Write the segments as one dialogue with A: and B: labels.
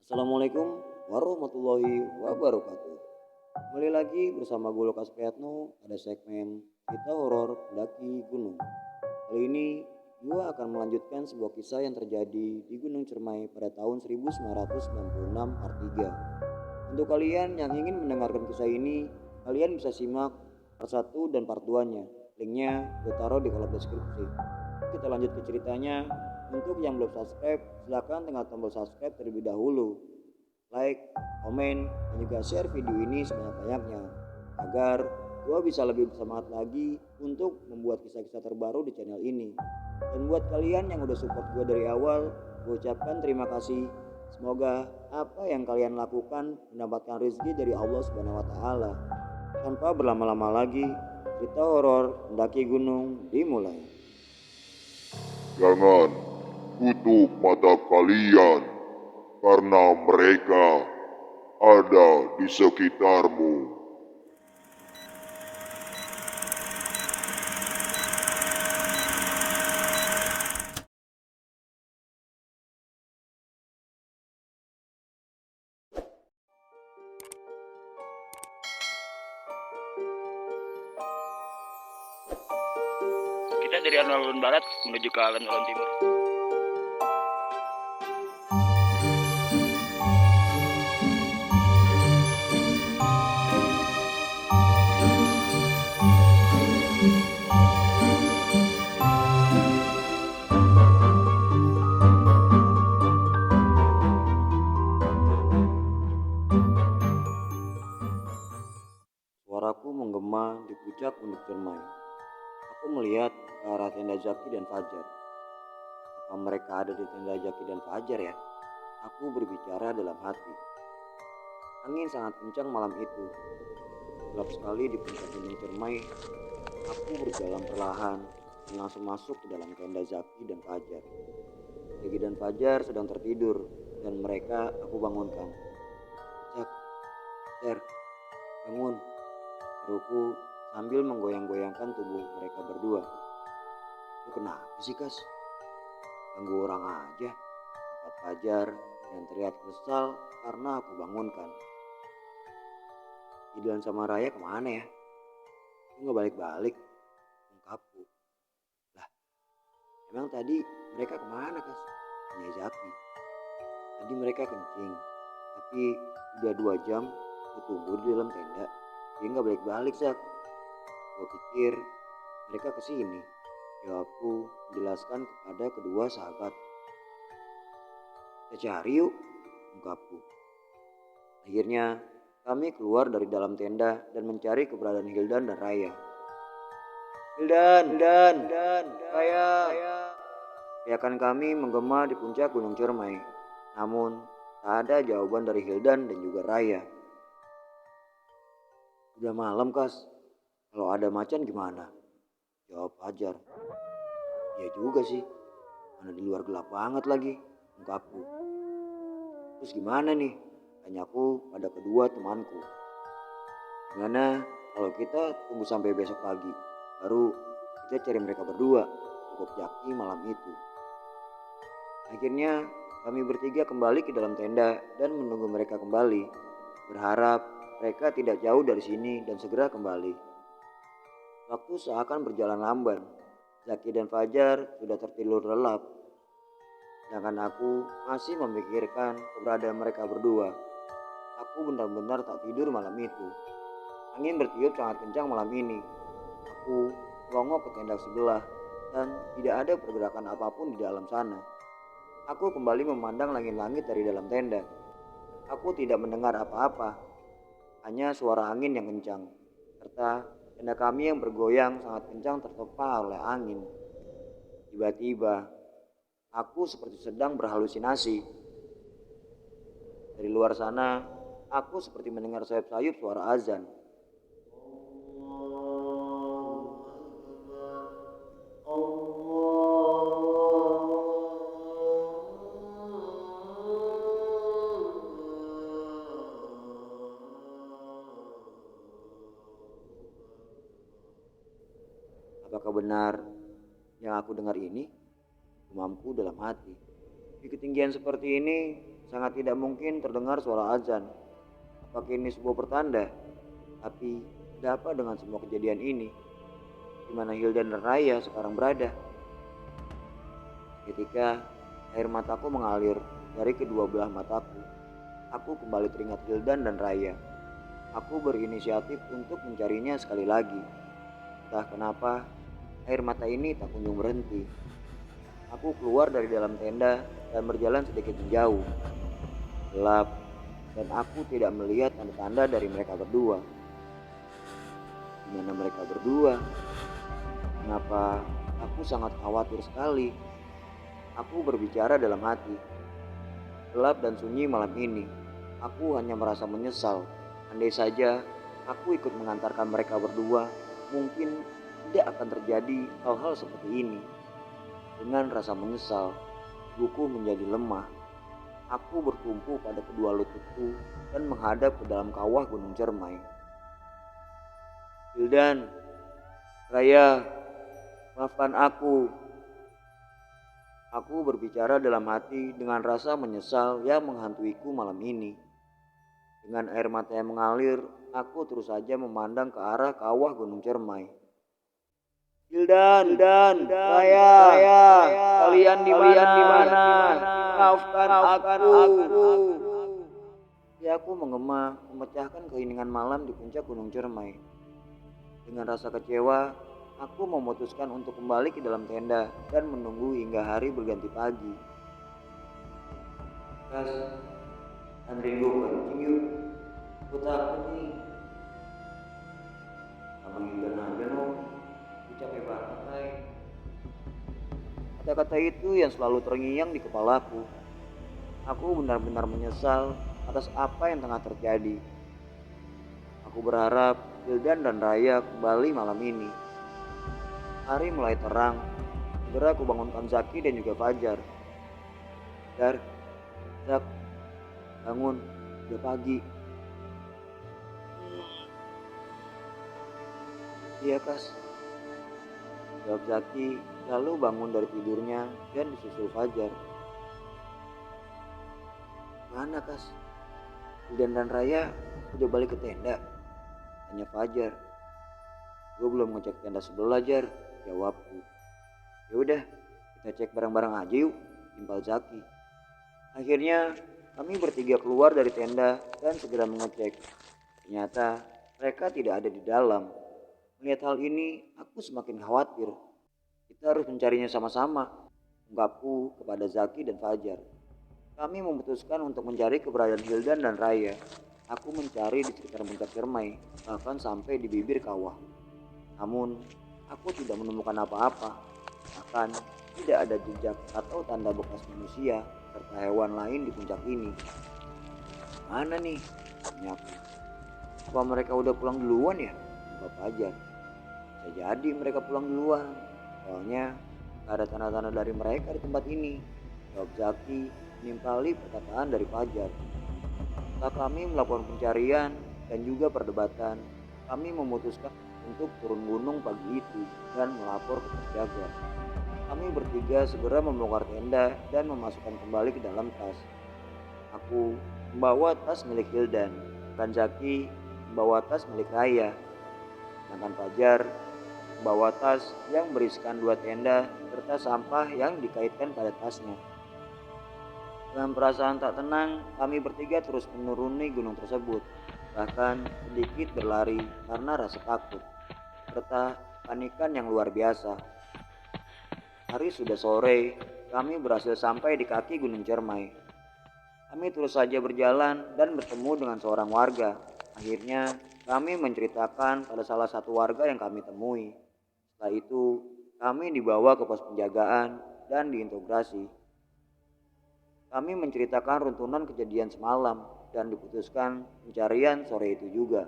A: Assalamualaikum warahmatullahi wabarakatuh. Kembali lagi bersama gue Lukas Priatno pada segmen Cerita Horor Pendaki Gunung. Kali ini gue akan melanjutkan sebuah kisah yang terjadi di Gunung Cermai pada tahun 1996 part 3. Untuk kalian yang ingin mendengarkan kisah ini, kalian bisa simak part 1 dan part 2-nya. Linknya gue taruh di kolom deskripsi. Kita lanjut ke ceritanya. Untuk yang belum subscribe, silahkan tekan tombol subscribe terlebih dahulu. Like, komen, dan juga share video ini sebanyak-banyaknya agar gue bisa lebih bersemangat lagi untuk membuat kisah-kisah terbaru di channel ini. Dan buat kalian yang udah support gue dari awal, gue ucapkan terima kasih. Semoga apa yang kalian lakukan mendapatkan rezeki dari Allah Subhanahu wa taala. Tanpa berlama-lama lagi, cerita horor mendaki gunung dimulai.
B: Jangan tutup mata kalian, karena mereka ada di sekitarmu.
C: Kita dari alun-alun barat menuju ke alun-alun timur.
A: Suaraku menggema di puncak Gunung Cermai. Aku melihat ke arah tenda Zaki dan Fajar. Apa mereka ada di tenda Zaki dan Fajar ya? Aku berbicara dalam hati. Angin sangat kencang malam itu. Gelap sekali di puncak Gunung Cermai. Aku berjalan perlahan dan langsung masuk ke dalam tenda Zaki dan Fajar. Zaki dan Fajar sedang tertidur dan mereka aku bangunkan. Zak, Ter, bangun. Seruku sambil menggoyang-goyangkan tubuh mereka berdua. Lu kenapa sih, Kas? Ganggu orang aja. Kata Fajar dan teriak kesal karena aku bangunkan. Idan sama Raya kemana ya? Lu gak balik-balik? Ungkapku. Lah, emang tadi mereka kemana, Kas? Tanya Zaki. Tadi mereka kencing, tapi udah 2 jam gue tunggu di dalam tenda. Dia gak balik-balik, Zak. Gue pikir mereka kesini. Jawabku menjelaskan kepada kedua sahabat. Kita cari yuk, ungkapku. Akhirnya kami keluar dari dalam tenda dan mencari keberadaan Hildan dan Raya. Hildan, Raya. Teriakan kami menggema di puncak Gunung Cermai. Namun tak ada jawaban dari Hildan dan juga Raya. Udah malam, Kas. Kalau ada macan gimana? Jawab Fajar. Iya juga sih. Mana di luar gelap banget lagi, ungkapku. Terus gimana nih? Tanyaku pada kedua temanku. Gimana kalau kita tunggu sampai besok pagi, baru kita cari mereka berdua, cukup Zaki malam itu. Akhirnya kami bertiga kembali ke dalam tenda dan menunggu mereka kembali, berharap mereka tidak jauh dari sini dan segera kembali. Waktu seakan berjalan lamban. Zaki dan Fajar sudah tertidur lelap. Sedangkan aku masih memikirkan keberadaan mereka berdua. Aku benar-benar tak tidur malam itu. Angin bertiup sangat kencang malam ini. Aku melongok ke tenda sebelah dan tidak ada pergerakan apapun di dalam sana. Aku kembali memandang langit-langit dari dalam tenda. Aku tidak mendengar apa-apa, hanya suara angin yang kencang, serta tenda kami yang bergoyang sangat kencang tertempa oleh angin. Tiba-tiba, aku seperti sedang berhalusinasi. Dari luar sana, aku seperti mendengar sayup-sayup suara azan. Apakah benar yang aku dengar ini? Gumamku dalam hati. Di ketinggian seperti ini, Sangat tidak mungkin terdengar suara azan. Apakah ini sebuah pertanda? Tapi ada apa dengan semua kejadian ini? Di mana Hildan dan Raya sekarang berada? Ketika air mataku mengalir dari kedua belah mataku, aku kembali teringat Hildan dan Raya. Aku berinisiatif untuk mencarinya sekali lagi. Entah kenapa, air mata ini tak kunjung berhenti. Aku keluar dari dalam tenda dan berjalan sedikit menjauh. Gelap, dan aku tidak melihat tanda-tanda dari mereka berdua. Di mana mereka berdua? Kenapa aku sangat khawatir sekali? Aku berbicara dalam hati. Gelap dan sunyi malam ini. Aku hanya merasa menyesal. Andai saja aku ikut mengantarkan mereka berdua, mungkin tidak akan terjadi hal-hal seperti ini. Dengan rasa menyesal, tubuhku menjadi lemah. Aku bertumpu pada kedua lututku dan menghadap ke dalam kawah Gunung Cermai. Hildan, Raya, maafkan aku. Aku berbicara dalam hati dengan rasa menyesal yang menghantuiku malam ini. Dengan air mata yang mengalir, aku terus saja memandang ke arah kawah Gunung Cermai. Hildan, Raya, kalian di mana? Maafkan aku. Ya, aku menggema, memecahkan keheningan malam di puncak Gunung Cermai. Dengan rasa kecewa, aku memutuskan untuk kembali ke dalam tenda dan menunggu hingga hari berganti pagi. Kas, anterin gue kencing yuk. Gue takut nih. Sama Hildan aja no. Gue capek banget, Ray. Kata-kata itu yang selalu terngiang di kepalaku. Aku benar-benar menyesal atas apa yang tengah terjadi. Aku berharap Hildan dan Raya kembali malam ini. Hari mulai terang. Segera aku bangunkan Zaki dan juga Fajar. Zak, bangun, udah pagi. Iya Kas, jawab Zaki lalu bangun dari tidurnya dan disusul Fajar. Mana Kas? Hildan dan Raya udah balik ke tenda? Tanya Fajar. Gue belum ngecek tenda sebelah Jar, jawabku. Ya udah, kita cek bareng-bareng aja yuk, timpal Zaki. Akhirnya kami bertiga keluar dari tenda dan segera mengecek. Ternyata mereka tidak ada di dalam. Melihat hal ini, aku semakin khawatir. Kita harus mencarinya sama-sama, ungkapku kepada Zaki dan Fajar. Kami memutuskan untuk mencari keberadaan Hildan dan Raya. Aku mencari di sekitar puncak Cermai, bahkan sampai di bibir kawah. Namun, aku tidak menemukan apa-apa. Bahkan, tidak ada jejak atau tanda bekas manusia serta hewan lain di puncak ini. Mana nih? Tanyaku. Apa mereka udah pulang duluan ya? Jawab Fajar. Bisa jadi mereka pulang duluan. Soalnya gak ada tanda-tanda dari mereka di tempat ini. Jawab Zaki menimpali perkataan dari Fajar. Setelah kami melakukan pencarian dan juga perdebatan, kami memutuskan untuk turun gunung pagi itu dan melapor ke pos jaga. Kami bertiga segera membongkar tenda dan memasukkan kembali ke dalam tas. Aku membawa tas milik Hildan dan Zaki membawa tas milik Raya. Sedangkan Fajar membawa tas yang berisikan 2 tenda serta sampah yang dikaitkan pada tasnya. Dengan perasaan tak tenang, kami bertiga terus menuruni gunung tersebut, bahkan sedikit berlari karena rasa takut, serta panikan yang luar biasa. Hari sudah sore, kami berhasil sampai di kaki Gunung Cermai. Kami terus saja berjalan dan bertemu dengan seorang warga. Akhirnya, kami menceritakan pada salah satu warga yang kami temui. Setelah itu, kami dibawa ke pos penjagaan dan diintegrasi. Kami menceritakan runtunan kejadian semalam dan diputuskan pencarian sore itu juga.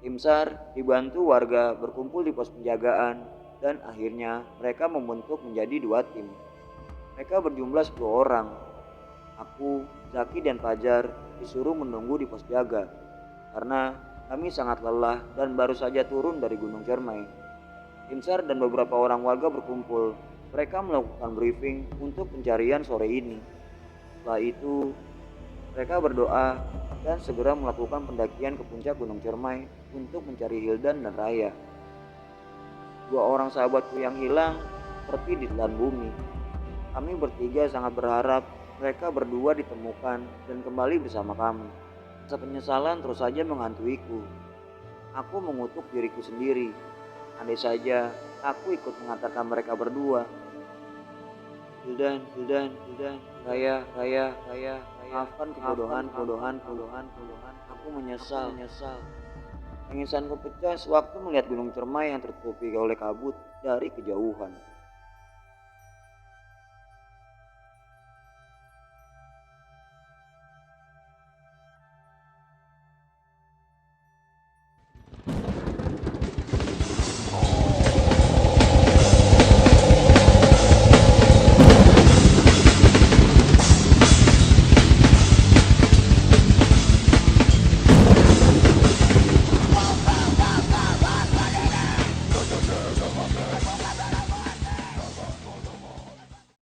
A: Tim SAR dibantu warga berkumpul di pos penjagaan dan akhirnya mereka membentuk menjadi 2 tim. Mereka berjumlah 10 orang. Aku, Zaki dan Fajar disuruh menunggu di pos jaga karena kami sangat lelah dan baru saja turun dari Gunung Cermai. Tim SAR dan beberapa orang warga berkumpul. Mereka melakukan briefing untuk pencarian sore ini. Setelah itu, mereka berdoa dan segera melakukan pendakian ke puncak Gunung Cermai untuk mencari Hildan dan Raya. Dua orang sahabatku yang hilang seperti ditelan bumi. Kami bertiga sangat berharap mereka berdua ditemukan dan kembali bersama kami. Rasa penyesalan terus saja menghantuiku. Aku mengutuk diriku sendiri. Andai saja aku ikut mengantarkan mereka berdua. Hildan, Raya, maafkan kebodohan. Aku menyesal. Tangisanku pecah sewaktu melihat Gunung Cermai yang tertutupi oleh kabut dari kejauhan.